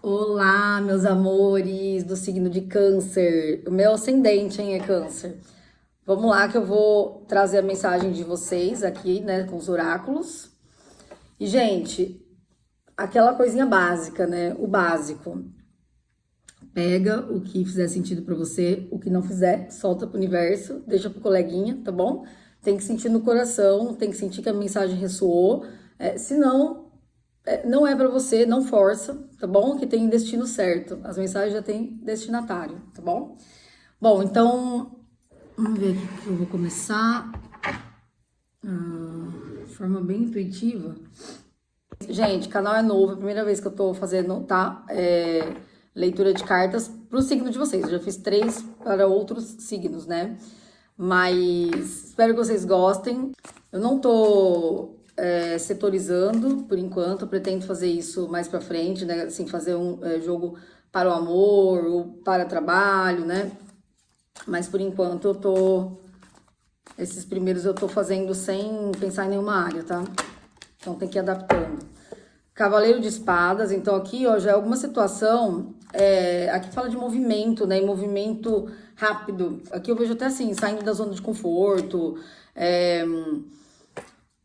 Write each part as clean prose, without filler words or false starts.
Olá, meus amores do signo de Câncer. O meu ascendente, hein, é Câncer. Vamos lá que eu vou trazer a mensagem de vocês aqui, né, com os oráculos. E, gente, aquela coisinha básica, né? O básico. Pega o que fizer sentido pra você, o que não fizer, solta pro universo, deixa pro coleguinha, tá bom? Tem que sentir no coração, tem que sentir que a mensagem ressoou. Senão, não é pra você, não força, tá bom? Que tem destino certo. As mensagens já têm destinatário, tá bom? Bom, então, vamos ver aqui que eu vou começar. De forma bem intuitiva. Gente, canal é novo, é a primeira vez que eu tô fazendo, tá? Leitura de cartas pro signo de vocês. Eu já fiz 3 para outros signos, né? Mas espero que vocês gostem. Eu não tô setorizando por enquanto, eu pretendo fazer isso mais pra frente, né? Assim, fazer um jogo para o amor ou para trabalho, né? Mas por enquanto eu tô. Esses primeiros eu tô fazendo sem pensar em nenhuma área, tá? Então tem que ir adaptando. Cavaleiro de espadas, então aqui, ó, já é alguma situação. Aqui fala de movimento, né? E movimento rápido. Aqui eu vejo até assim, saindo da zona de conforto.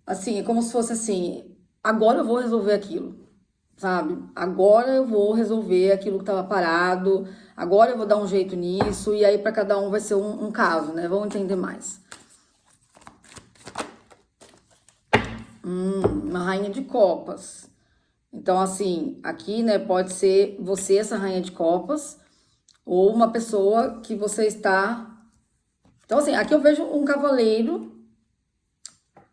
Assim, é como se fosse assim, agora eu vou resolver aquilo, sabe? Agora eu vou resolver aquilo que estava parado, agora eu vou dar um jeito nisso, e aí para cada um vai ser um caso, né? Vamos entender mais. Uma rainha de copas. Então, assim, aqui, né, pode ser você, essa rainha de copas, ou uma pessoa que você está. Então, assim, aqui eu vejo um cavaleiro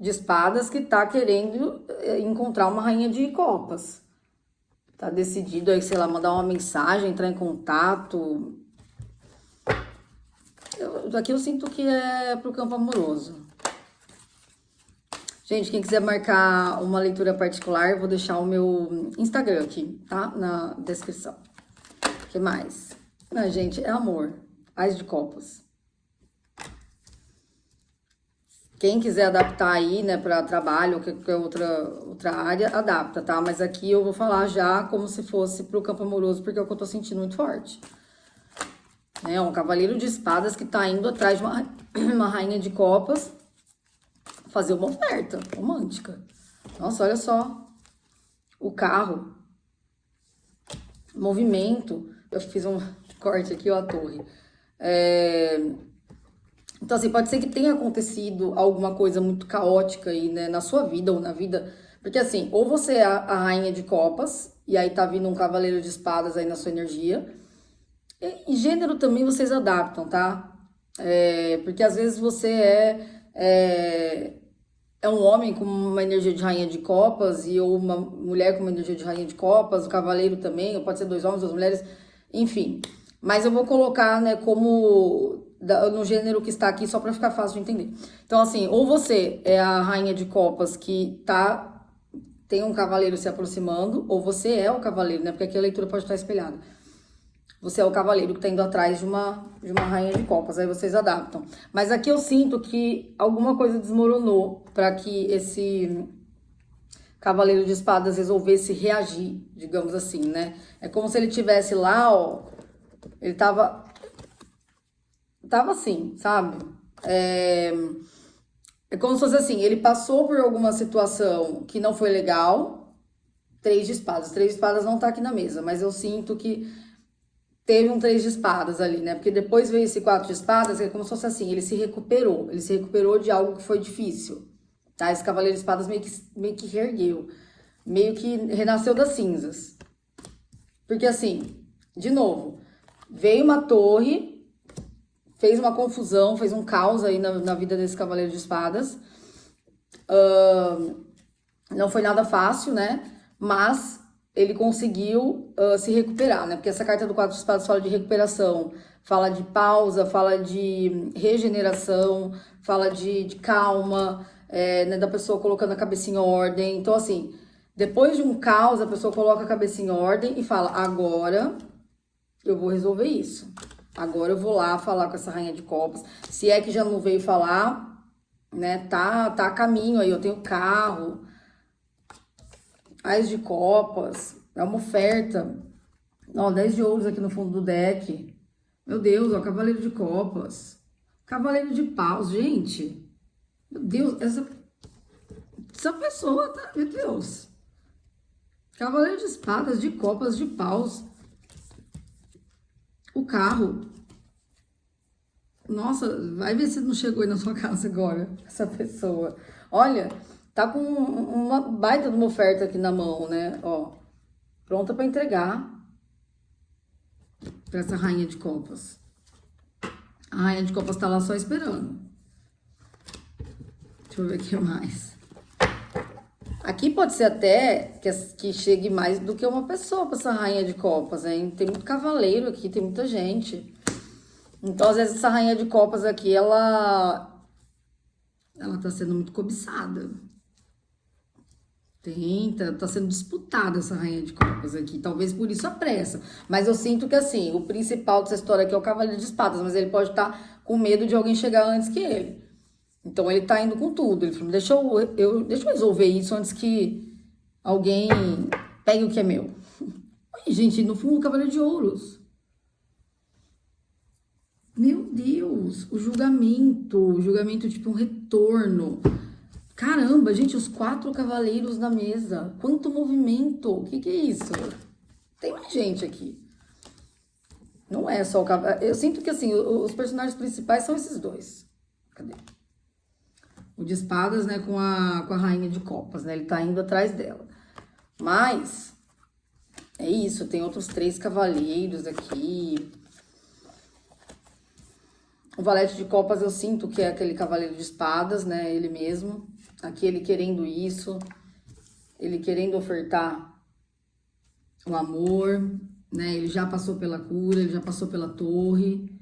de espadas que tá querendo encontrar uma rainha de copas. Tá decidido aí, sei lá, mandar uma mensagem, entrar em contato. Aqui eu sinto que é pro campo amoroso. Gente, quem quiser marcar uma leitura particular, eu vou deixar o meu Instagram aqui, tá? Na descrição. O que mais? Gente, é amor. Ás de copas. Quem quiser adaptar aí, né, para trabalho ou qualquer outra área, adapta, tá? Mas aqui eu vou falar já como se fosse pro campo amoroso, porque é o que eu tô sentindo muito forte. É um cavaleiro de espadas que tá indo atrás de uma rainha de copas fazer uma oferta romântica. Nossa, olha só. O carro. Movimento. Eu fiz um corte aqui, ó, a torre. Então, assim, pode ser que tenha acontecido alguma coisa muito caótica aí, né, na sua vida ou na vida. Porque, assim, ou você é a rainha de copas, e aí tá vindo um cavaleiro de espadas aí na sua energia. E gênero também vocês adaptam, tá? Porque às vezes você é um homem com uma energia de rainha de copas, ou uma mulher com uma energia de rainha de copas, o cavaleiro também, ou pode ser 2 homens, 2 mulheres, enfim. Mas eu vou colocar, né, como no gênero que está aqui, só para ficar fácil de entender. Então, assim, ou você é a rainha de copas que tem um cavaleiro se aproximando, ou você é o cavaleiro, né? Porque aqui a leitura pode estar espelhada. Você é o cavaleiro que tá indo atrás de uma rainha de copas, aí vocês adaptam. Mas aqui eu sinto que alguma coisa desmoronou para que esse cavaleiro de espadas resolvesse reagir, digamos assim, né? É como se ele tivesse lá, ó, ele tava assim, sabe? É como se fosse assim, ele passou por alguma situação que não foi legal. 3 de espadas. 3 de espadas não tá aqui na mesa, mas eu sinto que teve um 3 de espadas ali, né? Porque depois veio esse 4 de espadas, que é como se fosse assim, ele se recuperou. Ele se recuperou de algo que foi difícil, tá? Esse cavaleiro de espadas meio que reergueu. Meio que renasceu das cinzas. Porque assim, de novo, veio uma torre, fez uma confusão, fez um caos aí na vida desse cavaleiro de espadas. Não foi nada fácil, né? Mas ele conseguiu se recuperar, né? Porque essa carta do 4 de espadas fala de recuperação, fala de pausa, fala de regeneração, fala de calma, né? Da pessoa colocando a cabeça em ordem. Então, assim, depois de um caos, a pessoa coloca a cabeça em ordem e fala: agora eu vou resolver isso. Agora eu vou lá falar com essa rainha de copas. Se é que já não veio falar, né? Tá a caminho aí, eu tenho carro. Ás de copas, é uma oferta. Ó, 10 de ouros aqui no fundo do deck. Meu Deus, ó, cavaleiro de copas. Cavaleiro de paus, gente. Meu Deus, essa pessoa tá... Meu Deus. Cavaleiro de espadas, de copas, de paus. O carro. Nossa, vai ver se não chegou aí na sua casa agora, essa pessoa. Olha, tá com uma baita de uma oferta aqui na mão, né? Ó, pronta pra entregar pra essa rainha de copas. A rainha de copas tá lá só esperando. Deixa eu ver o que mais. Aqui pode ser até que chegue mais do que uma pessoa pra essa rainha de copas, hein? Tem muito cavaleiro aqui, tem muita gente. Então, às vezes, essa rainha de copas aqui, ela tá sendo muito cobiçada. Tá sendo disputada essa rainha de copas aqui. Talvez por isso a pressa. Mas eu sinto que, assim, o principal dessa história aqui é o cavaleiro de espadas. Mas ele pode estar com medo de alguém chegar antes que ele. Então, ele tá indo com tudo. Ele falou, deixa eu resolver isso antes que alguém pegue o que é meu. Ai, gente, no fundo, o cavaleiro de ouros. Meu Deus, o julgamento tipo um retorno. Caramba, gente, os 4 cavaleiros na mesa. Quanto movimento, o que é isso? Tem mais gente aqui. Não é só o cavaleiro. Eu sinto que, assim, os personagens principais são esses dois. Cadê? O de espadas, né, com a rainha de copas, né? Ele tá indo atrás dela. Mas, é isso, tem outros 3 cavaleiros aqui. O valete de copas eu sinto que é aquele cavaleiro de espadas, né? Ele mesmo. Aqui ele querendo isso. Ele querendo ofertar o amor, né? Ele já passou pela cura, ele já passou pela torre.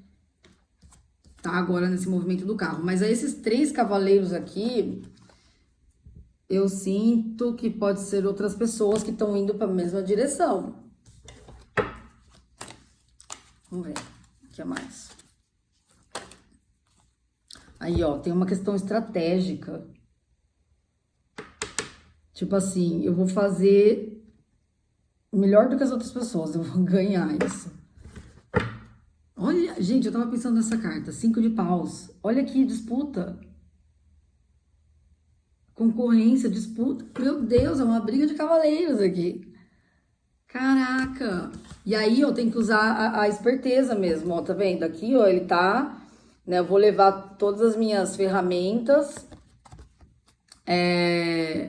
Tá agora nesse movimento do carro. Mas aí esses 3 cavaleiros aqui, eu sinto que pode ser outras pessoas que estão indo para a mesma direção. Vamos ver. O que é mais? Aí, ó, tem uma questão estratégica. Tipo assim, eu vou fazer melhor do que as outras pessoas, eu vou ganhar isso. Olha, gente, eu tava pensando nessa carta, 5 de paus. Olha aqui, disputa. Concorrência, disputa. Meu Deus, é uma briga de cavaleiros aqui. Caraca. E aí, ó, tem que usar a esperteza mesmo, ó, tá vendo? Aqui, ó, ele tá... Né, eu vou levar todas as minhas ferramentas,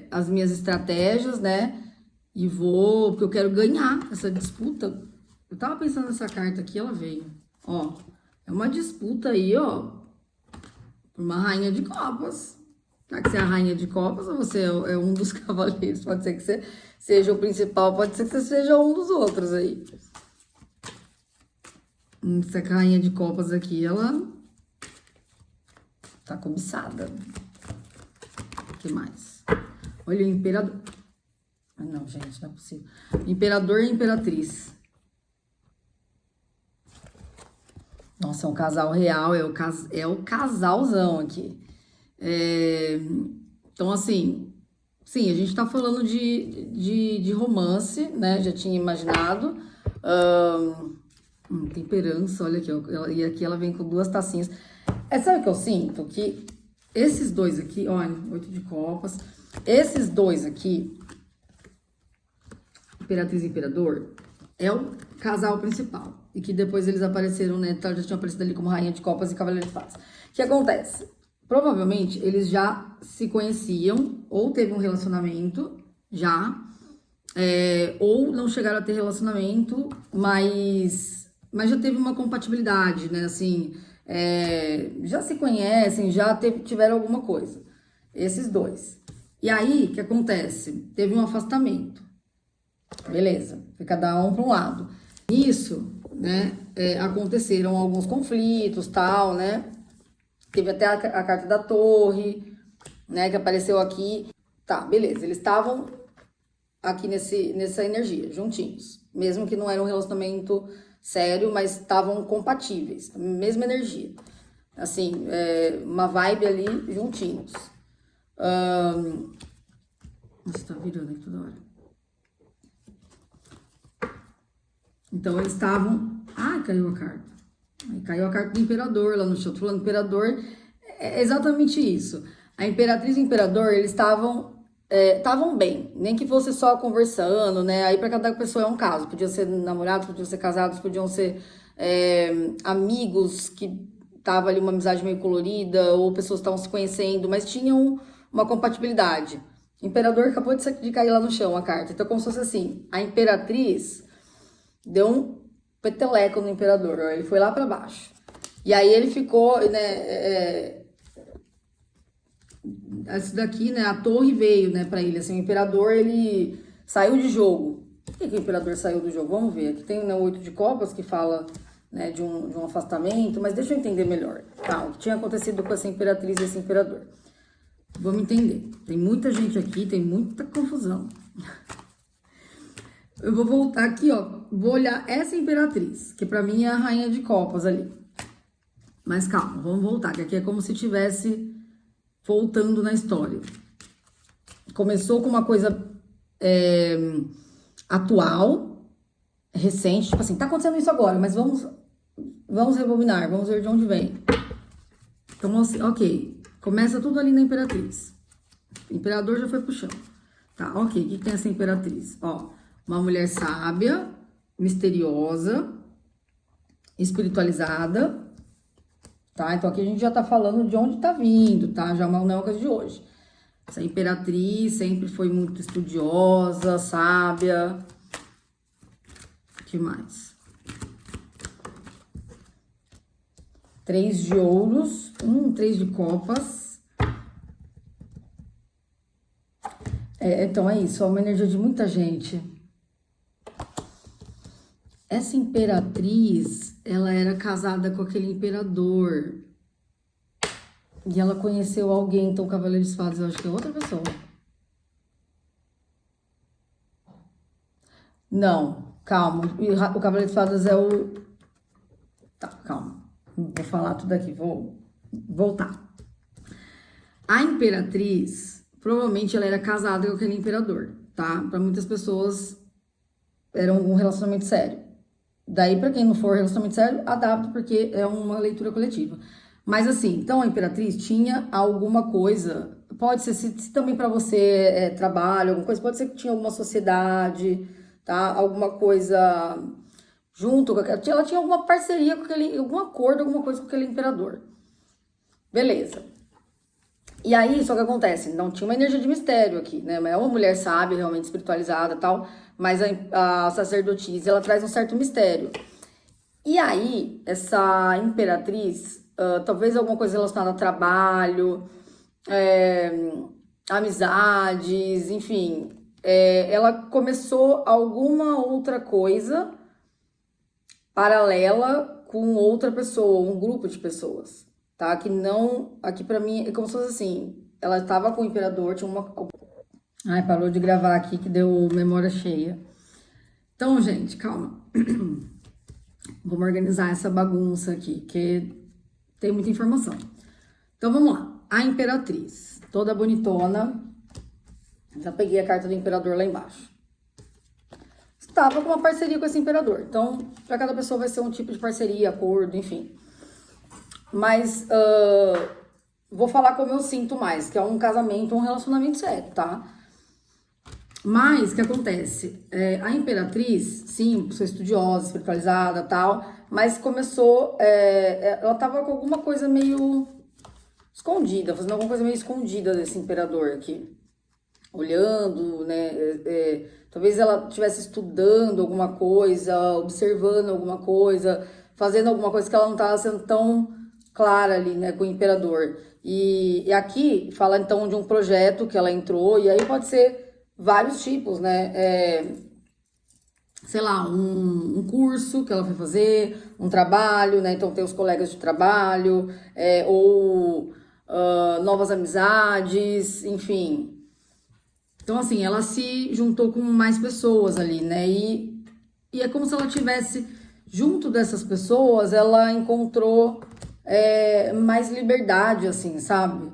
as minhas estratégias, né? E vou, porque eu quero ganhar essa disputa. Eu tava pensando nessa carta aqui, ela veio. Ó, é uma disputa aí, ó, por uma rainha de copas. Será que você é a rainha de copas ou você é um dos cavaleiros? Pode ser que você seja o principal, pode ser que você seja um dos outros aí. Essa rainha de copas aqui, ela... tá cobiçada. O que mais? Olha o imperador. Ah, não, gente, não é possível. Imperador e imperatriz. Nossa, é um casal real, é o casalzão aqui. Então, assim, sim, a gente tá falando de romance, né? Já tinha imaginado. Temperança, olha aqui, ó, e aqui ela vem com 2 tacinhas. Sabe o que eu sinto? Que esses 2 aqui, olha, 8 de copas. Esses 2 aqui, Imperatriz e Imperador, é o casal principal. E que depois eles apareceram, né? Já tinham aparecido ali como Rainha de Copas e Cavaleiro de Espadas. O que acontece? Provavelmente eles já se conheciam, ou teve um relacionamento já, ou não chegaram a ter relacionamento, mas já teve uma compatibilidade, né? Assim, já se conhecem, já tiveram alguma coisa. Esses 2. E aí, o que acontece? Teve um afastamento. Beleza, foi cada um para um lado. Isso, né, aconteceram alguns conflitos, tal, né? Teve até a carta da torre, né, que apareceu aqui. Tá, beleza, eles estavam aqui nessa energia, juntinhos. Mesmo que não era um relacionamento sério, mas estavam compatíveis, mesma energia. Assim, uma vibe ali juntinhos. Nossa, tá virando aqui toda hora. Então, eles estavam... Ai, caiu a carta. Aí caiu a carta do imperador lá no chão. Tô falando imperador, é exatamente isso. A imperatriz e o imperador, eles estavam bem. Nem que fosse só conversando, né? Aí, pra cada pessoa é um caso. Podiam ser namorados, podiam ser casados, podiam ser amigos que tava ali uma amizade meio colorida, ou pessoas que estavam se conhecendo, mas tinham uma compatibilidade. O imperador acabou de cair lá no chão a carta. Então, como se fosse assim, a imperatriz deu um peteleco no imperador, ó, ele foi lá pra baixo. E aí ele ficou, né, esse daqui, né, a torre veio, né, pra ele, assim, o imperador, ele saiu de jogo. Por que o imperador saiu do jogo? Vamos ver, aqui tem, né, o 8 de copas que fala, né, de um afastamento, mas deixa eu entender melhor, tá, o que tinha acontecido com essa imperatriz e esse imperador. Vamos entender, tem muita gente aqui, tem muita confusão. Eu vou voltar aqui, ó, vou olhar essa imperatriz, que pra mim é a rainha de copas ali. Mas calma, vamos voltar, que aqui é como se estivesse voltando na história. Começou com uma coisa atual, recente, tipo assim, tá acontecendo isso agora, mas vamos rebobinar, vamos ver de onde vem. Então, assim, ok, começa tudo ali na imperatriz. O imperador já foi pro chão. Tá, ok, o que tem essa imperatriz? Ó, uma mulher sábia, misteriosa, espiritualizada, tá? Então aqui a gente já tá falando de onde tá vindo, tá? Já não é uma coisa de hoje. Essa imperatriz sempre foi muito estudiosa, sábia. O que mais? 3 de ouros, 3 de copas. Então é isso, é uma energia de muita gente. Essa imperatriz, ela era casada com aquele imperador. E ela conheceu alguém, então o Cavaleiro de Espadas, eu acho que é outra pessoa. Não, calma. O Cavaleiro de Espadas é o... Tá, calma. Vou falar tudo aqui, vou voltar. A imperatriz, provavelmente ela era casada com aquele imperador, tá? Para muitas pessoas era um relacionamento sério. Daí, para quem não for relacionamento sério, adapta, porque é uma leitura coletiva. Mas assim, então a imperatriz tinha alguma coisa, pode ser se também para você trabalho, alguma coisa, pode ser que tinha alguma sociedade, tá? Alguma coisa junto com aquela, ela tinha alguma parceria com aquele, algum acordo, alguma coisa com aquele imperador. Beleza. E aí, só que acontece, não tinha uma energia de mistério aqui, né? É uma mulher sábia, realmente espiritualizada e tal, mas a sacerdotisa, ela traz um certo mistério. E aí, essa imperatriz, talvez alguma coisa relacionada a trabalho, amizades, enfim, ela começou alguma outra coisa paralela com outra pessoa, um grupo de pessoas, tá? Que não, aqui pra mim é como se fosse assim, ela estava com o imperador, tinha uma... Ai, parou de gravar aqui que deu memória cheia. Então, gente, calma. Vamos organizar essa bagunça aqui, que tem muita informação. Então, vamos lá. A imperatriz, toda bonitona. Já peguei a carta do imperador lá embaixo. Estava com uma parceria com esse imperador. Então, para cada pessoa vai ser um tipo de parceria, acordo, enfim. Mas, vou falar como eu sinto mais, que é um casamento, um relacionamento sério, tá? Mas, o que acontece? A imperatriz, sim, pessoa estudiosa, espiritualizada, tal, mas começou, ela tava com alguma coisa meio escondida, fazendo alguma coisa meio escondida desse imperador aqui. Olhando, né, talvez ela estivesse estudando alguma coisa, observando alguma coisa, fazendo alguma coisa que ela não estava sendo tão clara ali, né, com o imperador. E aqui fala então de um projeto que ela entrou, e aí pode ser vários tipos, né? Sei lá, um curso que ela foi fazer, um trabalho, né? Então tem os colegas de trabalho, ou novas amizades, enfim. Então, assim, ela se juntou com mais pessoas ali, né? E é como se ela tivesse, junto dessas pessoas, ela encontrou mais liberdade, assim, sabe?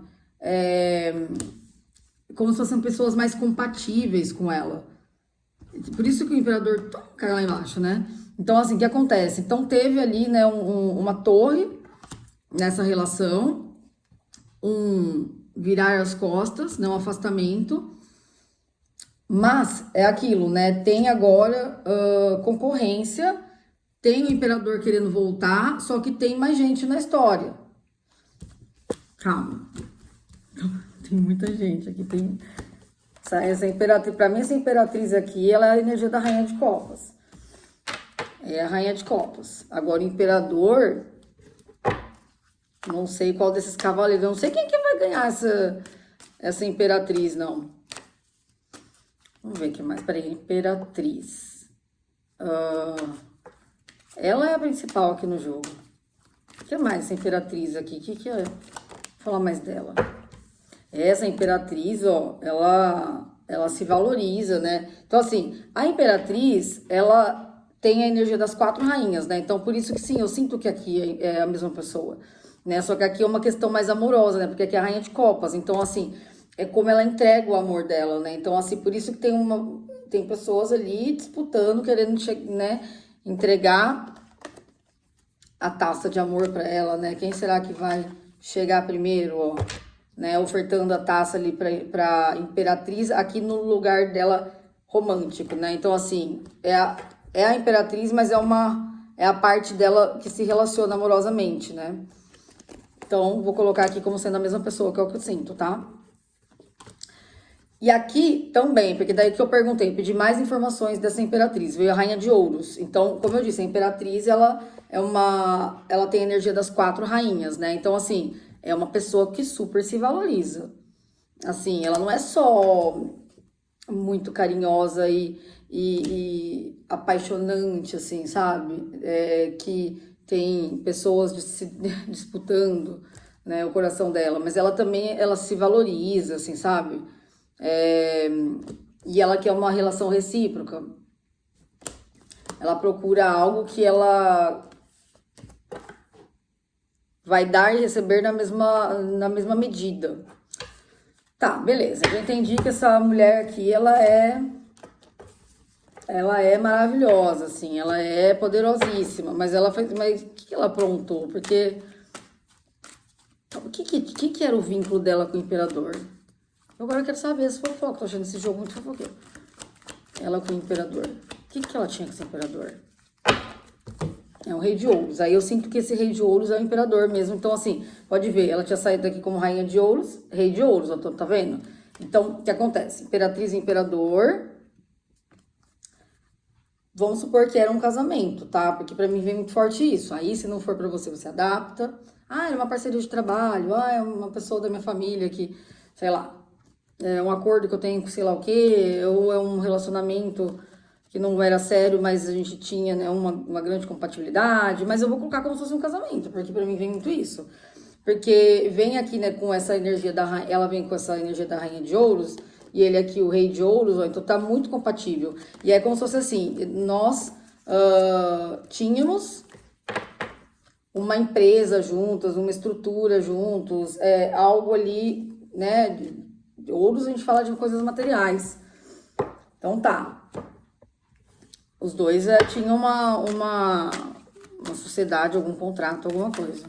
Como se fossem pessoas mais compatíveis com ela. Por isso que o imperador caiu lá embaixo, né? Então, assim, o que acontece? Então, teve ali, né, uma torre nessa relação, um virar as costas, né, um afastamento, mas é aquilo, né? Tem agora concorrência, tem o imperador querendo voltar, só que tem mais gente na história. Calma. Tem muita gente aqui, tem... Essa imperatriz, pra mim, essa imperatriz aqui, ela é a energia da rainha de copas. É a rainha de copas. Agora, o imperador, não sei qual desses cavaleiros, eu não sei quem que vai ganhar essa imperatriz, não. Vamos ver o que mais. Peraí, imperatriz. Ela é a principal aqui no jogo. O que mais essa imperatriz aqui? O que é? Vou falar mais dela. Essa imperatriz, ó, ela se valoriza, né? Então, assim, a imperatriz, ela tem a energia das 4 rainhas, né? Então, por isso que sim, eu sinto que aqui é a mesma pessoa, né? Só que aqui é uma questão mais amorosa, né? Porque aqui é a rainha de copas. Então, assim, é como ela entrega o amor dela, né? Então, assim, por isso que tem pessoas ali disputando, querendo, né, entregar a taça de amor para ela, né? Quem será que vai chegar primeiro, ó? Né, ofertando a taça ali para imperatriz aqui no lugar dela romântico, né? Então, assim, é a imperatriz, mas é a parte dela que se relaciona amorosamente, né? Então, vou colocar aqui como sendo a mesma pessoa, que é o que eu sinto, tá? E aqui também, porque daí que eu perguntei, pedi mais informações dessa imperatriz, veio a rainha de ouros. Então, como eu disse, a imperatriz, ela tem a energia das 4 rainhas, né? Então, assim, é uma pessoa que super se valoriza. Assim, ela não é só muito carinhosa e apaixonante, assim, sabe? Que tem pessoas disputando, né, o coração dela, mas ela também, ela se valoriza, assim, sabe? E ela quer uma relação recíproca. Ela procura algo que ela vai dar e receber na mesma medida. Tá, beleza. Eu entendi que essa mulher aqui, ela é maravilhosa, assim, ela é poderosíssima, mas mas o que ela aprontou? Porque o que era o vínculo dela com o imperador? Eu agora quero saber as fofocas, tô achando esse jogo muito fofoqueiro. Ela com o imperador. O que ela tinha com esse imperador? É um rei de ouros. Aí eu sinto que esse rei de ouros é o imperador mesmo. Então, assim, pode ver, ela tinha saído daqui como rainha de ouros, rei de ouros, tá vendo? Então, o que acontece? Imperatriz e imperador. Vamos supor que era um casamento, tá? Porque pra mim vem muito forte isso. Aí, se não for pra você, você adapta. Ah, é uma parceria de trabalho. Ah, é uma pessoa da minha família que, sei lá, é um acordo que eu tenho com sei lá o quê, ou é um relacionamento que não era sério, mas a gente tinha, né, uma grande compatibilidade. Mas eu vou colocar como se fosse um casamento, porque pra mim vem muito isso. Porque vem aqui, né, com essa energia da rainha, ela vem com essa energia da rainha de ouros, e ele aqui, o rei de ouros, ó, então tá muito compatível. E é como se fosse assim, nós tínhamos uma empresa juntas, uma estrutura juntos, algo ali, né, de ouros a gente fala de coisas materiais. Então tá. Os dois tinham uma sociedade, algum contrato, alguma coisa.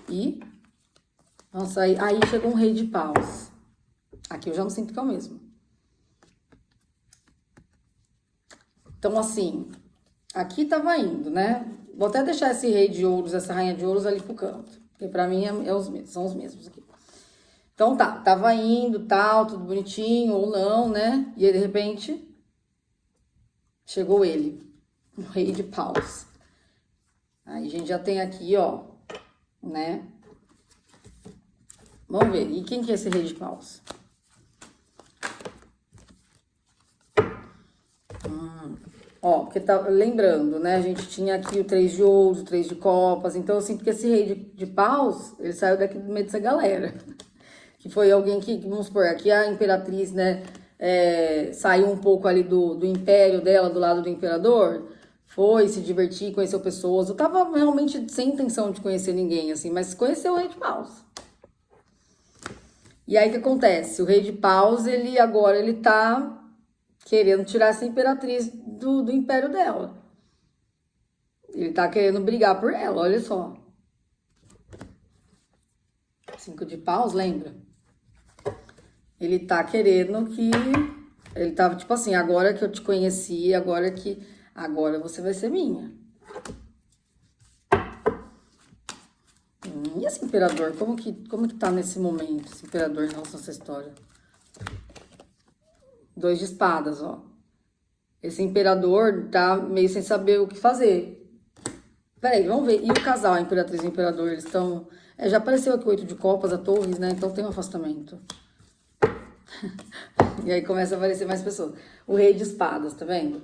E, nossa, aí chegou um rei de paus. Aqui eu já não sinto que é o mesmo. Então, assim, aqui tava indo, né? Vou até deixar esse rei de ouros, essa rainha de ouros ali pro canto. Porque pra mim são os mesmos aqui. Então tá, tava indo, tal, tudo bonitinho, ou não, né? E aí, de repente, chegou ele, o rei de paus. Aí a gente já tem aqui, ó, né? Vamos ver, e quem que é esse rei de paus? Ó, porque tá lembrando, né? A gente tinha aqui o 3 de ouros, o 3 de copas. Então, eu sinto que esse rei de paus, ele saiu daqui do meio dessa galera. Que foi alguém que, vamos supor, aqui a imperatriz, né? Saiu um pouco ali do império dela, do lado do imperador. Foi se divertir, conheceu pessoas. Eu tava realmente sem intenção de conhecer ninguém, assim. Mas conheceu o rei de paus. E aí, o que acontece? O rei de paus, ele tá querendo tirar essa imperatriz do império dela. Ele tá querendo brigar por ela, olha só. 5 de paus, lembra? Ele tá querendo que... Ele tava tipo assim, agora que eu te conheci, agora você vai ser minha. E esse imperador, como que tá nesse momento, esse imperador em relação a essa história? 2 de espadas, ó. Esse imperador tá meio sem saber o que fazer. Peraí, vamos ver. E o casal, a imperatriz e o imperador, eles estão... já apareceu aqui o 8 de copas, a torres, né? Então tem um afastamento. E aí começa a aparecer mais pessoas. O rei de espadas, tá vendo?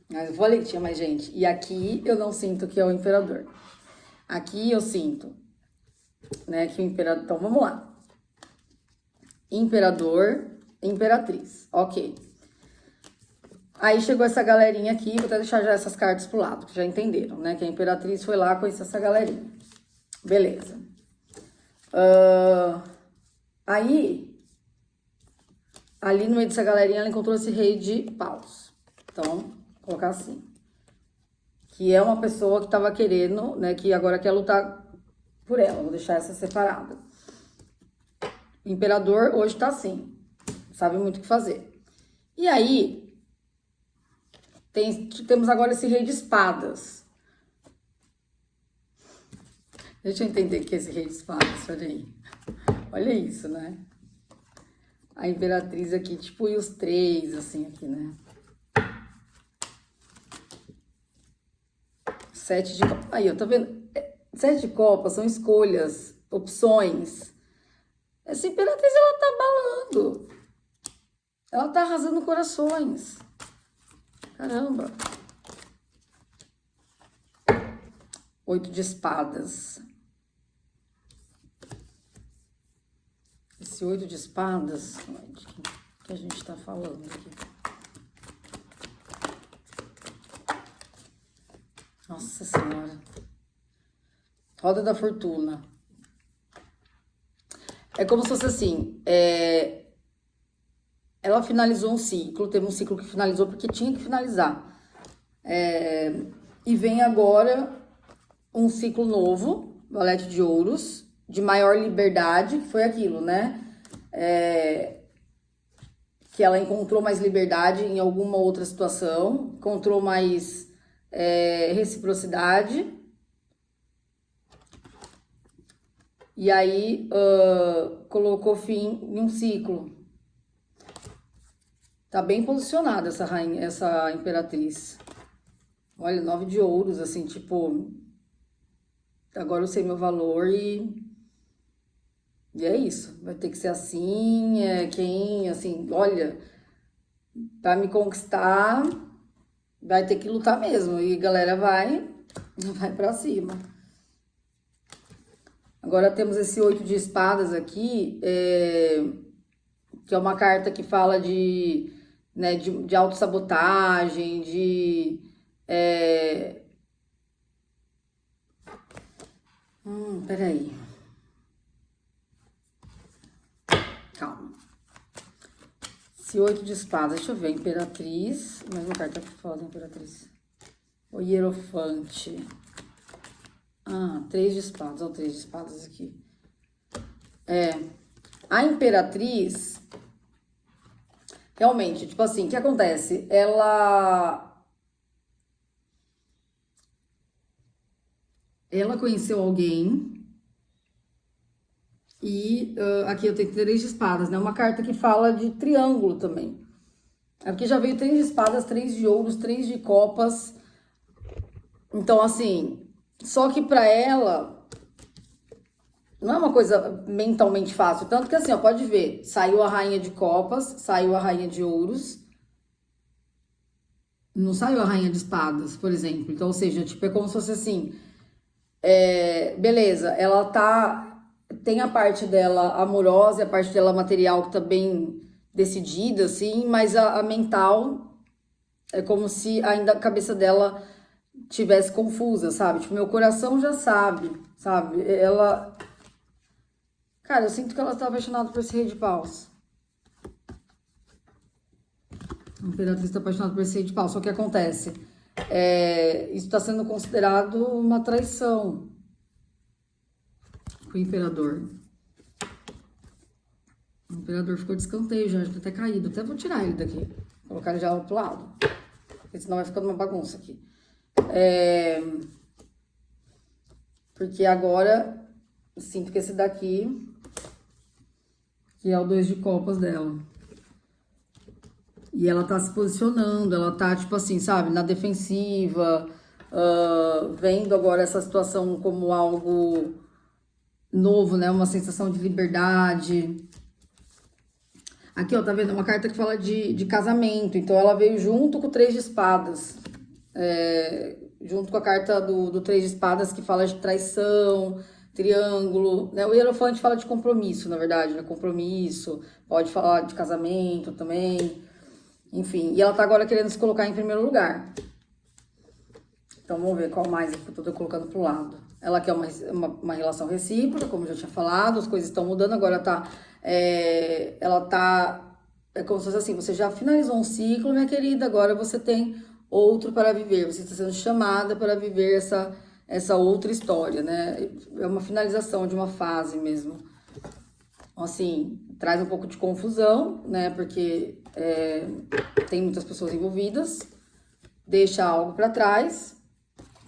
Mas eu falei que tinha mais gente. E aqui eu não sinto que é o imperador. Aqui eu sinto, né, que o imperador... Então, vamos lá. Imperador, imperatriz. Ok. Aí chegou essa galerinha aqui, vou até deixar já essas cartas pro lado, que já entenderam, né? Que a imperatriz foi lá conhecer essa galerinha. Beleza. Aí, ali no meio dessa galerinha, ela encontrou esse rei de paus. Então, vou colocar assim. Que é uma pessoa que tava querendo, né? Que agora quer lutar por ela. Vou deixar essa separada. O imperador hoje tá assim. Sabe muito o que fazer. E aí... Temos agora esse rei de espadas. Deixa eu entender o que é esse rei de espadas, olha aí. Olha isso, né? A imperatriz aqui, tipo, e os 3, assim, aqui, né? 7 de copas. Aí, ó, tá vendo? 7 de copas são escolhas, opções. Essa imperatriz, ela tá abalando. Ela tá arrasando corações. Caramba. 8 de espadas. Esse 8 de espadas, de que a gente tá falando aqui? Nossa Senhora. Roda da fortuna. É como se fosse assim, ela finalizou um ciclo, teve um ciclo que finalizou porque tinha que finalizar. E vem agora um ciclo novo, valete de ouros, de maior liberdade, que foi aquilo, né? Que ela encontrou mais liberdade em alguma outra situação, encontrou mais reciprocidade. E aí colocou fim em um ciclo. Tá bem posicionada essa rainha, essa imperatriz. Olha, 9 de ouros, assim, tipo... Agora eu sei meu valor e é isso. Vai ter que ser assim, quem, assim, olha... Pra me conquistar, vai ter que lutar mesmo. E a galera vai pra cima. Agora temos esse 8 de espadas aqui, que é uma carta que fala de, né, de autossabotagem, peraí. Calma. Esse 8 de espadas, deixa eu ver, imperatriz, mais uma carta que fala da imperatriz. O hierofante. 3 de espadas, olha o 3 de espadas aqui. A imperatriz, realmente, tipo assim, o que acontece? Ela conheceu alguém e aqui eu tenho 3 de espadas, né? Uma carta que fala de triângulo também. Aqui já veio 3 de espadas, 3 de ouros, 3 de copas. Então, assim, só que pra ela não é uma coisa mentalmente fácil. Tanto que assim, ó, pode ver, saiu a rainha de copas, saiu a rainha de ouros. Não saiu a rainha de espadas, por exemplo. Então, ou seja, tipo, é como se fosse assim... beleza, ela tem a parte dela amorosa e a parte dela material que tá bem decidida, assim, mas a mental é como se ainda a cabeça dela tivesse confusa, sabe? Tipo, meu coração já sabe, sabe? Ela... Cara, eu sinto que ela tá apaixonada por esse rei de paus. A imperatriz tá apaixonada por esse rei de paus. Só que acontece... Isso está sendo considerado uma traição com o imperador. O imperador ficou de escanteio já, tá até caído. Até vou tirar ele daqui, colocar ele já ao outro lado, porque senão vai ficando uma bagunça aqui. Porque agora sinto que esse daqui, que é o 2 de copas dela. E ela tá se posicionando, ela tá, tipo assim, sabe, na defensiva, vendo agora essa situação como algo novo, né? Uma sensação de liberdade. Aqui, ó, tá vendo? Uma carta que fala de casamento. Então, ela veio junto com o 3 de espadas. Junto com a carta do 3 de espadas, que fala de traição, triângulo, né? O Hierophante fala de compromisso, na verdade, né? Compromisso. Pode falar de casamento também. Enfim, e ela tá agora querendo se colocar em primeiro lugar. Então, vamos ver qual mais que eu tô colocando pro lado. Ela quer uma relação recíproca, como eu já tinha falado, as coisas estão mudando, agora tá... ela tá... É como se fosse assim, você já finalizou um ciclo, minha querida, agora você tem outro para viver. Você está sendo chamada para viver essa outra história, né? É uma finalização de uma fase mesmo. Assim, traz um pouco de confusão, né? Porque tem muitas pessoas envolvidas, deixa algo para trás,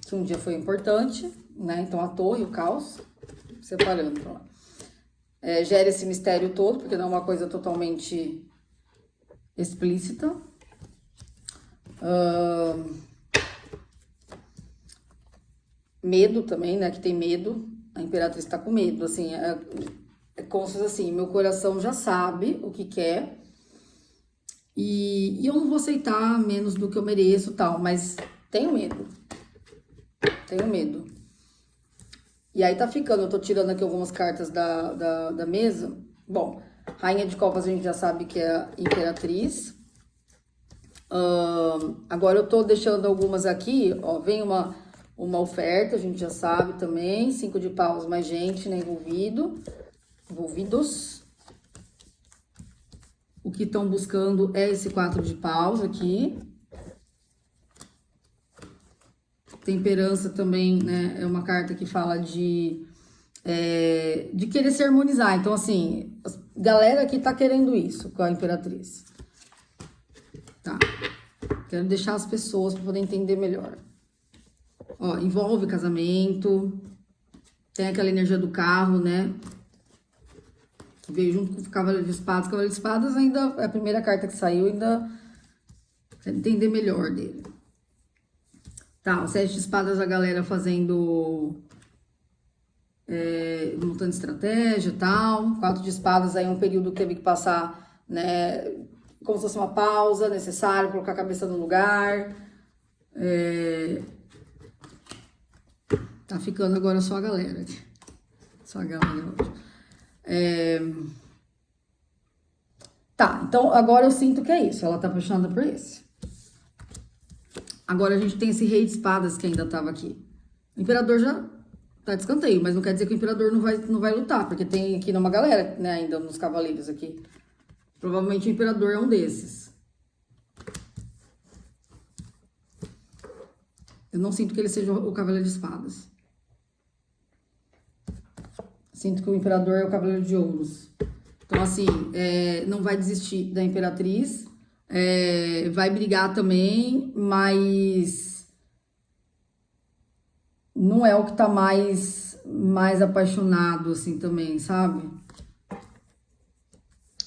que um dia foi importante, né? Então, a torre, o caos, separando pra lá. Gera esse mistério todo, porque não é uma coisa totalmente explícita. Medo também, né? Que tem medo. A Imperatriz tá com medo, assim. É como se fosse assim, meu coração já sabe o que quer. E eu não vou aceitar menos do que eu mereço e tal, mas tenho medo. Tenho medo. E aí tá ficando, eu tô tirando aqui algumas cartas da mesa. Bom, Rainha de Copas a gente já sabe que é a Imperatriz. Agora eu tô deixando algumas aqui, ó, vem uma oferta, a gente já sabe também. 5 de paus, mais gente, né, envolvidos. O que estão buscando é esse 4 de paus aqui. Temperança também, né, é uma carta que fala de querer se harmonizar. Então, assim, a galera aqui tá querendo isso com a Imperatriz. Tá. Quero deixar as pessoas para poder entender melhor. Ó, envolve casamento. Tem aquela energia do carro, né? Que veio junto com o Cavaleiro de Espadas. O Cavaleiro de Espadas ainda é a primeira carta que saiu, ainda quero entender melhor dele. Tá, o 7 de espadas, a galera fazendo... montando estratégia e tal. 4 de espadas, aí um período que teve que passar, né? Como se fosse uma pausa, necessário, colocar a cabeça no lugar. Tá ficando agora só a galera aqui. Só a galera hoje. Tá, então agora eu sinto que é isso. Ela tá apaixonada por esse. Agora a gente tem esse rei de espadas que ainda tava aqui. O imperador já tá de escanteio, mas não quer dizer que o imperador não vai lutar, porque tem aqui uma galera, né, ainda nos cavaleiros aqui. Provavelmente o imperador é um desses. Eu não sinto que ele seja o cavaleiro de espadas. Sinto que o imperador é o cavaleiro de ouros. Então, assim, não vai desistir da imperatriz. Vai brigar também, mas não é o que tá mais apaixonado, assim, também, sabe?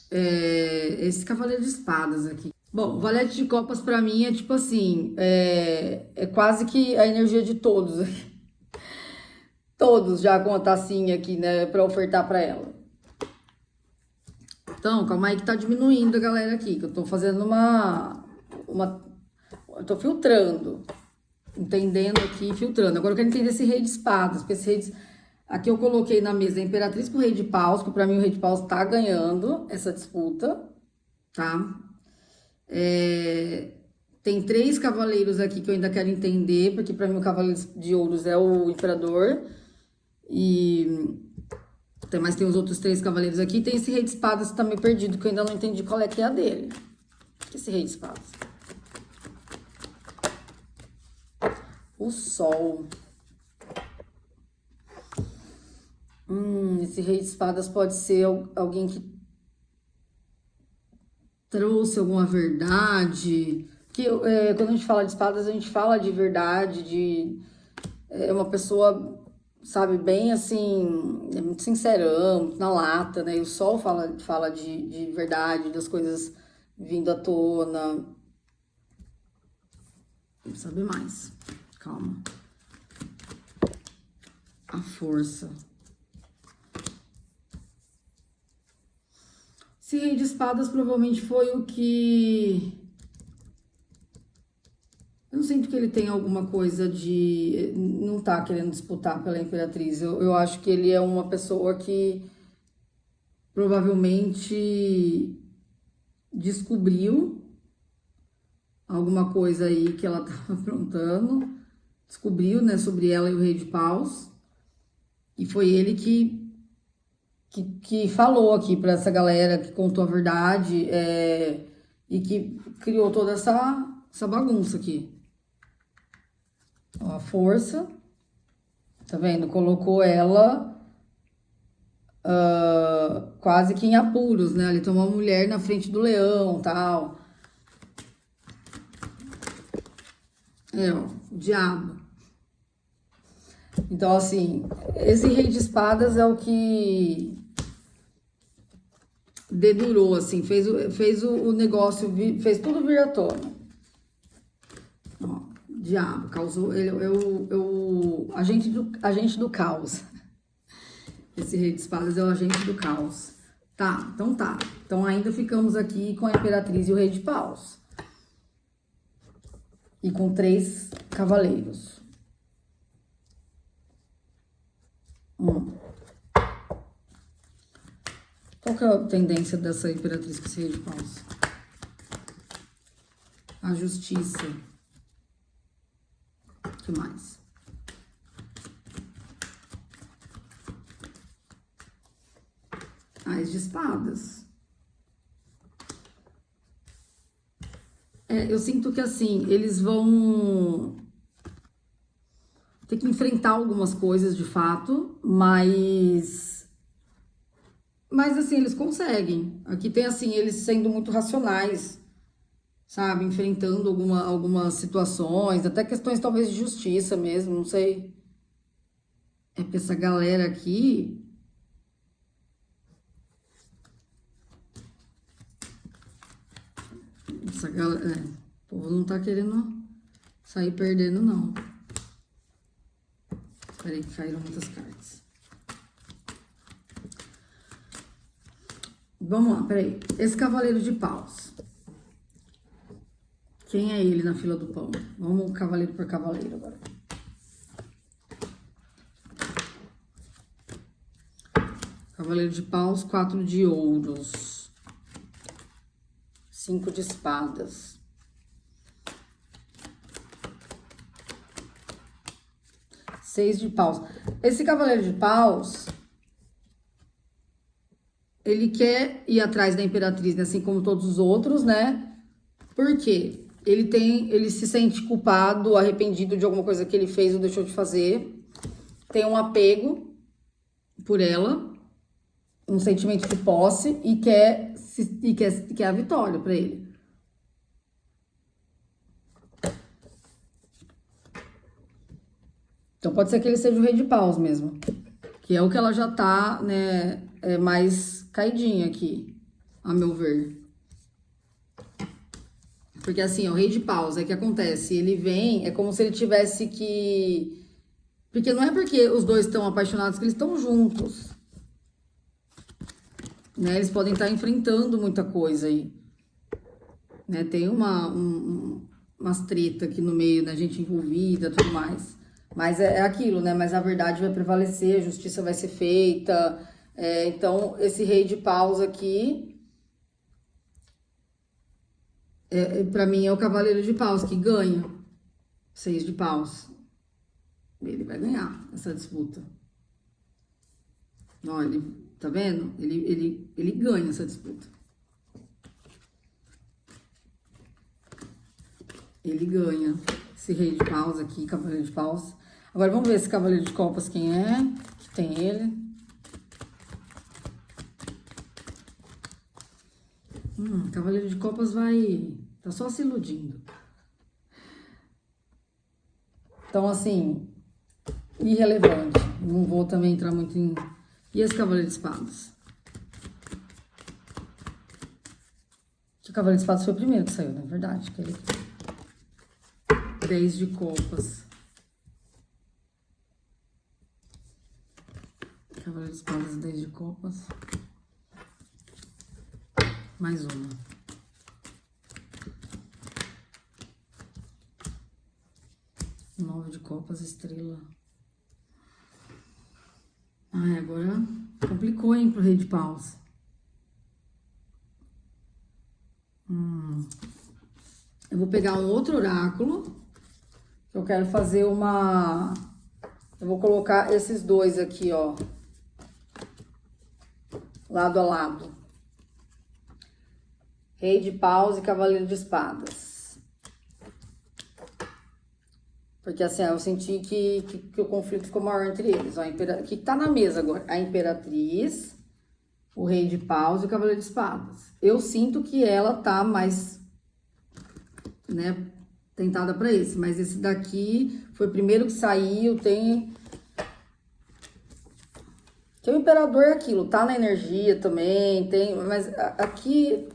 Esse cavaleiro de espadas aqui. Bom, o valete de copas pra mim é tipo assim, é quase que a energia de todos aqui. Todos já com a tacinha aqui, né, pra ofertar pra ela. Então, calma aí que tá diminuindo a galera aqui, que eu tô fazendo eu tô filtrando, entendendo aqui, filtrando. Agora eu quero entender esse rei de espadas, porque esse rei de... Aqui eu coloquei na mesa a Imperatriz com o rei de paus, que pra mim o rei de paus tá ganhando essa disputa, tá? Tem 3 cavaleiros aqui que eu ainda quero entender, porque pra mim o cavaleiro de ouros é o imperador. Mas tem os outros 3 cavaleiros aqui. Tem esse rei de espadas que tá meio perdido, que eu ainda não entendi qual é que é a dele. Esse rei de espadas. O Sol. Esse Rei de Espadas pode ser alguém que trouxe alguma verdade. Quando a gente fala de espadas, a gente fala de verdade, é uma pessoa, sabe, bem assim, é muito sincerão, muito na lata, né? E o Sol fala de verdade, das coisas vindo à tona. Vamos saber mais. Calma. A Força. Esse Rei de Espadas provavelmente foi o que... Eu não sinto que ele tem alguma coisa de... Não tá querendo disputar pela Imperatriz. Eu acho que ele é uma pessoa que provavelmente descobriu alguma coisa aí que ela tava aprontando. Descobriu, né, sobre ela e o Rei de Paus. E foi ele que falou aqui para essa galera, que contou a verdade, e que criou toda essa bagunça aqui. Ó, a Força, tá vendo? Colocou ela quase que em apuros, né? Ali tem uma mulher na frente do leão, tal. Ó, o diabo. Então, assim, esse Rei de Espadas é o que dedurou, assim, fez o negócio, fez tudo vir à tona. Ó, diabo, causou, ele é o agente do caos. Esse Rei de Espadas é o agente do caos. Tá, então tá. Então ainda ficamos aqui com a Imperatriz e o Rei de Paus. E com 3 cavaleiros. Qual que é a tendência dessa Imperatriz com esse Rei de Paus? A Justiça. O que mais? As de Espadas. Eu sinto que, assim, eles vão ter que enfrentar algumas coisas, de fato, mas assim, eles conseguem. Aqui tem, assim, eles sendo muito racionais, sabe? Enfrentando algumas situações, até questões, talvez, de justiça mesmo, não sei. É porque essa galera aqui... Essa galera... o povo não tá querendo sair perdendo, não. Peraí, que caíram muitas cartas. Vamos lá, peraí. Esse Cavaleiro de Paus. Quem é ele na fila do pão? Vamos cavaleiro por cavaleiro agora. Cavaleiro de Paus, 4 de ouros. 5 de espadas. 6 de paus. Esse Cavaleiro de Paus, ele quer ir atrás da Imperatriz, né? Assim como todos os outros, né? Por quê? Ele se sente culpado, arrependido de alguma coisa que ele fez ou deixou de fazer. Tem um apego por ela, um sentimento de posse e quer a vitória pra ele. Então pode ser que ele seja o Rei de Paus mesmo, que é o que ela já tá, né, mais caidinha aqui, a meu ver. Porque assim, o Rei de Paus, que acontece, ele vem, é como se ele tivesse que... Porque não é porque os dois estão apaixonados que eles estão juntos. Né? Eles podem estar enfrentando muita coisa aí. Né? Tem umas treta aqui no meio, né? Gente envolvida, tudo mais. Mas é aquilo, né? Mas a verdade vai prevalecer, a justiça vai ser feita. Então, esse Rei de Paus aqui... pra mim é o Cavaleiro de Paus que ganha. 6 de Paus. Ele vai ganhar essa disputa. Ó, tá vendo? Ele ganha essa disputa. Ele ganha. Esse rei de paus aqui, cavaleiro de paus. Agora vamos ver esse cavaleiro de copas quem é, que tem ele. Cavaleiro de copas tá só se iludindo. Então, assim, irrelevante. Não vou também entrar muito em... E esse cavaleiro de espadas? O cavaleiro de espadas foi o primeiro que saiu, na verdade. Aquele aqui. 10 de copas. Cavaleiro de espadas, 10 de copas. Mais uma. Nove de copas, estrela. Ai, agora complicou, hein, pro rei de paus. Eu vou pegar um outro oráculo. Eu quero fazer uma... Eu vou colocar esses dois aqui, ó. Lado a lado. Rei de paus e cavaleiro de espadas. Porque assim, eu senti que o conflito ficou maior entre eles. Ó, o que tá na mesa agora? A imperatriz, o rei de paus e o cavaleiro de espadas. Eu sinto que ela tá mais, né, tentada pra esse. Mas esse daqui foi o primeiro que saiu, tem o imperador é aquilo, tá na energia também, tem... Mas aqui...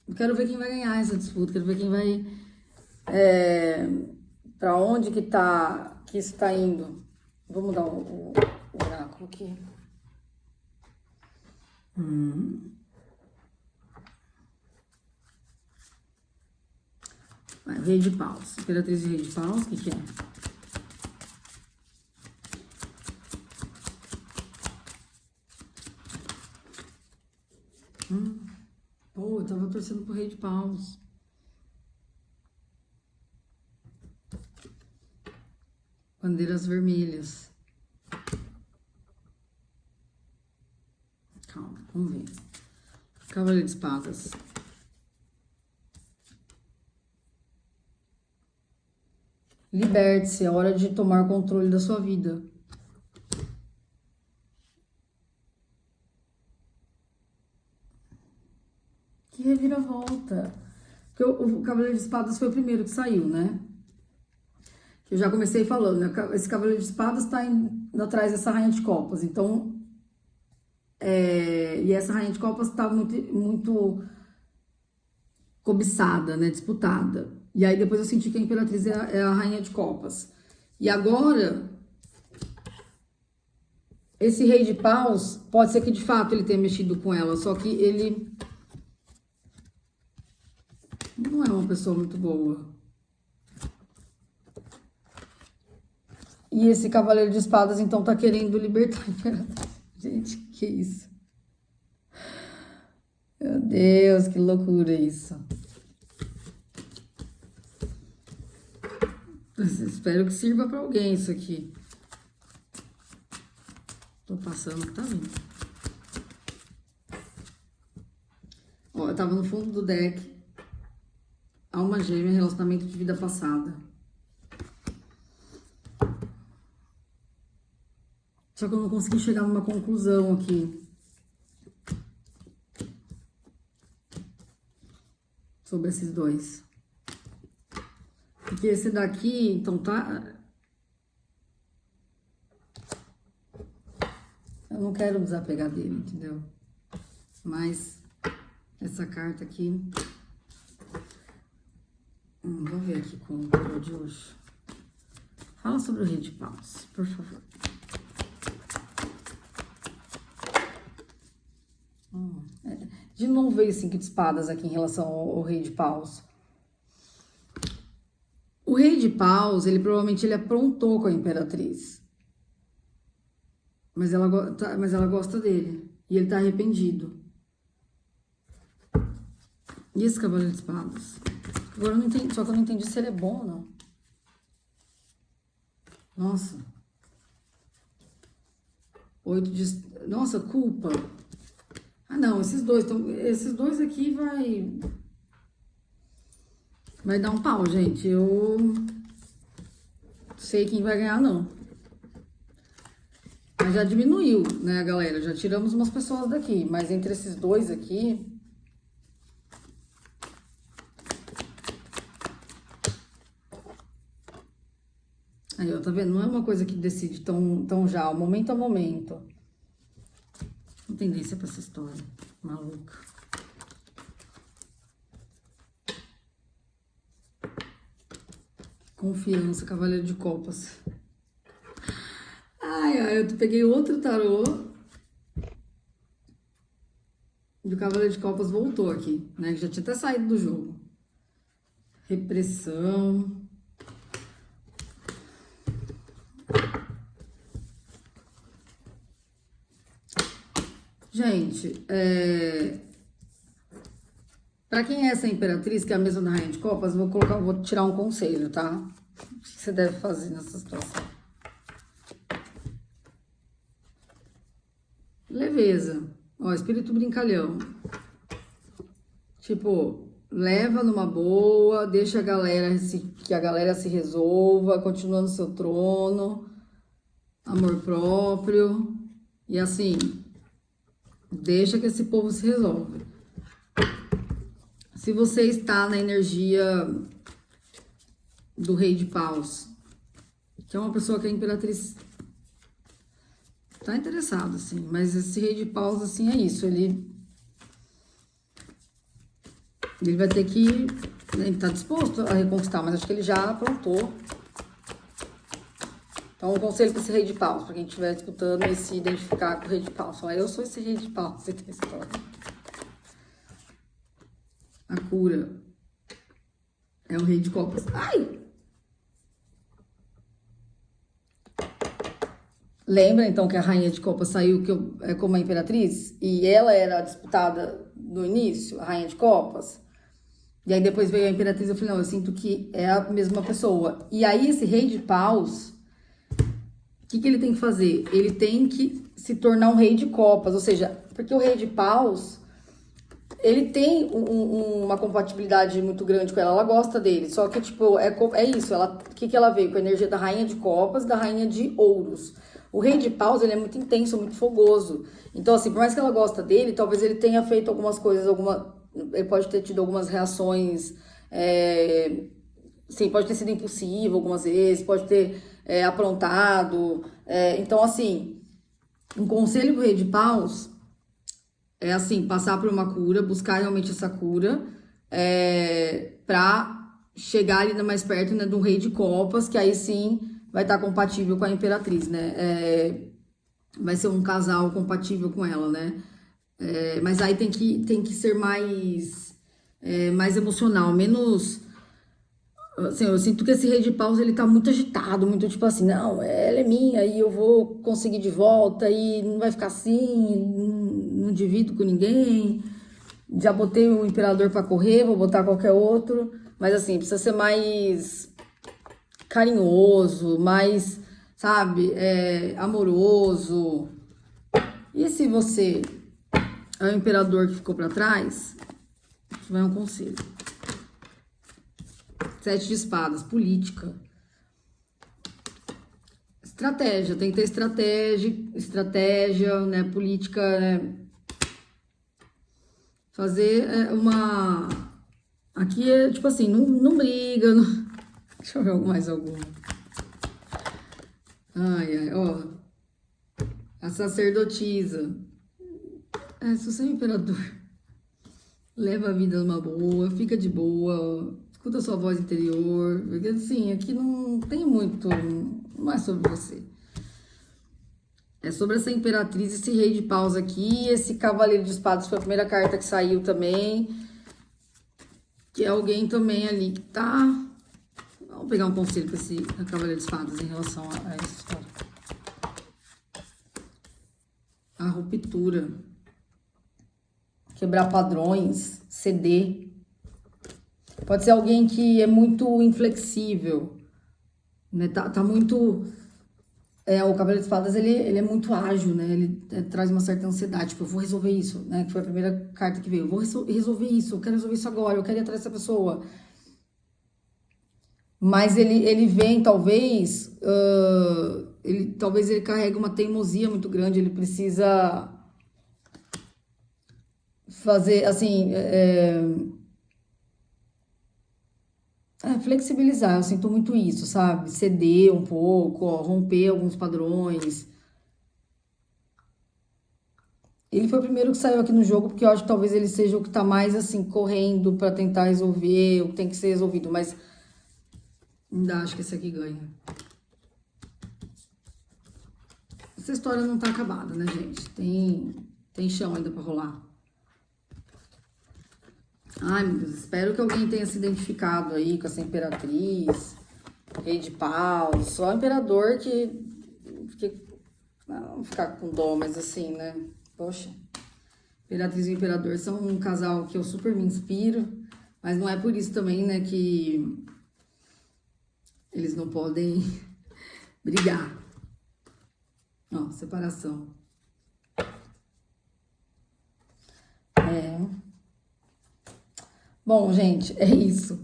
Eu quero ver quem vai ganhar essa disputa, quero ver quem vai... Pra onde que isso tá indo. Vou mudar o oráculo aqui. Vai, rei de paus. Imperatriz e rei de paus, o que é? Pô, eu tava torcendo pro rei de paus. Bandeiras vermelhas. Calma, vamos ver. Cavaleiro de espadas. Liberte-se, é hora de tomar controle da sua vida. Que reviravolta. Porque o Cavaleiro de Espadas foi o primeiro que saiu, né? Que eu já comecei falando, né? Esse Cavaleiro de Espadas tá indo atrás dessa Rainha de Copas. Então, e essa Rainha de Copas tá muito cobiçada, né? Disputada. E aí depois eu senti que a Imperatriz é a Rainha de Copas. E agora, esse Rei de Paus, pode ser que de fato ele tenha mexido com ela, só que ele... não é uma pessoa muito boa. E esse Cavaleiro de Espadas, então, tá querendo libertar a Imperatriz. Gente, que isso? Meu Deus, que loucura isso. Espero que sirva pra alguém isso aqui. Tô passando que tá vindo. Ó, eu tava no fundo do deck. Alma gêmea, relacionamento de vida passada. Só que eu não consegui chegar numa conclusão aqui. Sobre esses dois. Porque esse daqui, então, tá... eu não quero desapegar dele, entendeu? Mas essa carta aqui... vou ver aqui com o tarô de hoje. Fala sobre o Rei de Paus, por favor. De novo veio 5 de espadas aqui em relação ao Rei de Paus. O Rei de Paus, ele provavelmente ele aprontou com a Imperatriz. Mas ela gosta dele. E ele tá arrependido. E esse Cavaleiro de Espadas? Agora eu não entendi, só que eu não entendi se ele é bom ou não. Nossa. 8 de... Nossa, culpa. Ah, não, esses dois aqui vai dar um pau, gente. sei quem vai ganhar, não. Mas já diminuiu, né, galera? Já tiramos umas pessoas daqui. Mas entre esses dois aqui... Aí, ó, tá vendo? Não é uma coisa que decide tão já, momento a momento. Não tem tendência pra essa história. Maluca. Confiança, Cavaleiro de Copas. Ai, eu peguei outro tarô. E o Cavaleiro de Copas voltou aqui, né? Que já tinha até saído do jogo. Repressão. Gente, pra quem é essa Imperatriz, que é a mesma da Rainha de Copas, vou tirar um conselho, tá? O que você deve fazer nessa situação? Leveza. Ó, espírito brincalhão. Tipo, leva numa boa, deixa que a galera se resolva, continua no seu trono, amor próprio. E assim, deixa que esse povo se resolve. Se você está na energia do Rei de Paus, que é uma pessoa que a Imperatriz tá interessado, assim, mas esse Rei de Paus, assim, é isso, ele vai ter que, né, ele tá disposto a reconquistar, mas acho que ele já aprontou. Então, um conselho para esse Rei de Paus, para quem estiver escutando e se identificar com o Rei de Paus, falar, eu sou esse Rei de Paus, você tem história. A cura é o Rei de Copas. Ai! Lembra, então, que a Rainha de Copas saiu como a Imperatriz? E ela era disputada no início, a Rainha de Copas? E aí depois veio a Imperatriz, eu falei, não, eu sinto que é a mesma pessoa. E aí esse Rei de Paus, o que ele tem que fazer? Ele tem que se tornar um Rei de Copas, ou seja, porque o Rei de Paus, ele tem uma compatibilidade muito grande com ela gosta dele, só que, tipo, é isso, o que ela veio? Com a energia da Rainha de Copas, da Rainha de Ouros. O Rei de Paus, ele é muito intenso, muito fogoso. Então, assim, por mais que ela gosta dele, talvez ele tenha feito algumas coisas, ele pode ter tido algumas reações, sim, pode ter sido impulsivo algumas vezes, pode ter aprontado. Então, assim, um conselho pro Rei de Paus é, assim, passar por uma cura, buscar realmente essa cura, pra chegar ali mais perto, né, de um Rei de Copas, que aí sim vai estar compatível com a Imperatriz, né? Vai ser um casal compatível com ela, né? Mas aí tem que ser mais emocional, menos... Assim, eu sinto que esse Rei de Paus, ele tá muito agitado, muito tipo assim, não, ela é minha e eu vou conseguir de volta e não vai ficar assim, não divido com ninguém. Já botei o Imperador pra correr, vou botar qualquer outro. Mas assim, precisa ser mais carinhoso, mais, sabe, amoroso. E se você é o Imperador que ficou pra trás, vai um conselho. 7 de espadas, política. Estratégia, tem que ter estratégia, né, política, né? Fazer uma... Aqui é, tipo assim, não briga, não... Deixa eu ver mais alguma. Ai, ó. A sacerdotisa. Se você é um imperador, leva a vida numa boa, fica de boa, escuta a sua voz interior, porque assim, aqui não tem muito, não é sobre você. É sobre essa Imperatriz, esse Rei de Paus aqui, esse Cavaleiro de Espadas foi a primeira carta que saiu também, que é alguém também ali que tá... Vamos pegar um conselho para esse Cavaleiro de Espadas em relação a essa história. A ruptura. Quebrar padrões, ceder. Pode ser alguém que é muito inflexível, né? Tá muito... o Cavaleiro de Espadas, ele é muito ágil, né? Ele traz uma certa ansiedade. Tipo, eu vou resolver isso, né? Que foi a primeira carta que veio. Eu vou resolver isso, eu quero resolver isso agora, eu quero ir atrás dessa pessoa. Mas ele vem, talvez, talvez ele carregue uma teimosia muito grande, ele precisa fazer, assim, flexibilizar, eu sinto muito isso, sabe? Ceder um pouco, ó, romper alguns padrões. Ele foi o primeiro que saiu aqui no jogo, porque eu acho que talvez ele seja o que tá mais, assim, correndo pra tentar resolver o que tem que ser resolvido, mas ainda acho que esse aqui ganha. Essa história não tá acabada, né, gente? Tem chão ainda pra rolar. Ai, meu Deus, espero que alguém tenha se identificado aí com essa imperatriz, rei de paus, só o imperador que não, vamos ficar com dó, mas assim, né? Poxa, imperatriz e imperador são um casal que eu super me inspiro, mas não é por isso também, né, que eles não podem brigar. Ó, separação. Bom, gente, é isso.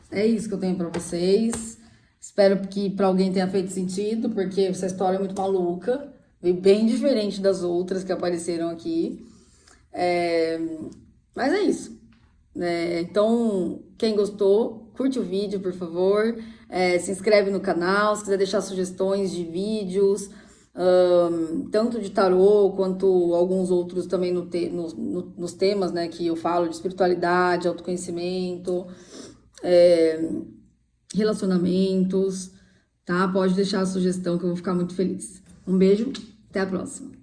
É isso que eu tenho pra vocês. Espero que pra alguém tenha feito sentido, porque essa história é muito maluca. Veio bem diferente das outras que apareceram aqui. Mas é isso. Então, quem gostou, curte o vídeo, por favor. Se inscreve no canal, se quiser deixar sugestões de vídeos, tanto de tarô quanto alguns outros também nos temas, né, que eu falo de espiritualidade, autoconhecimento, relacionamentos, tá? Pode deixar a sugestão que eu vou ficar muito feliz. Um beijo, até a próxima.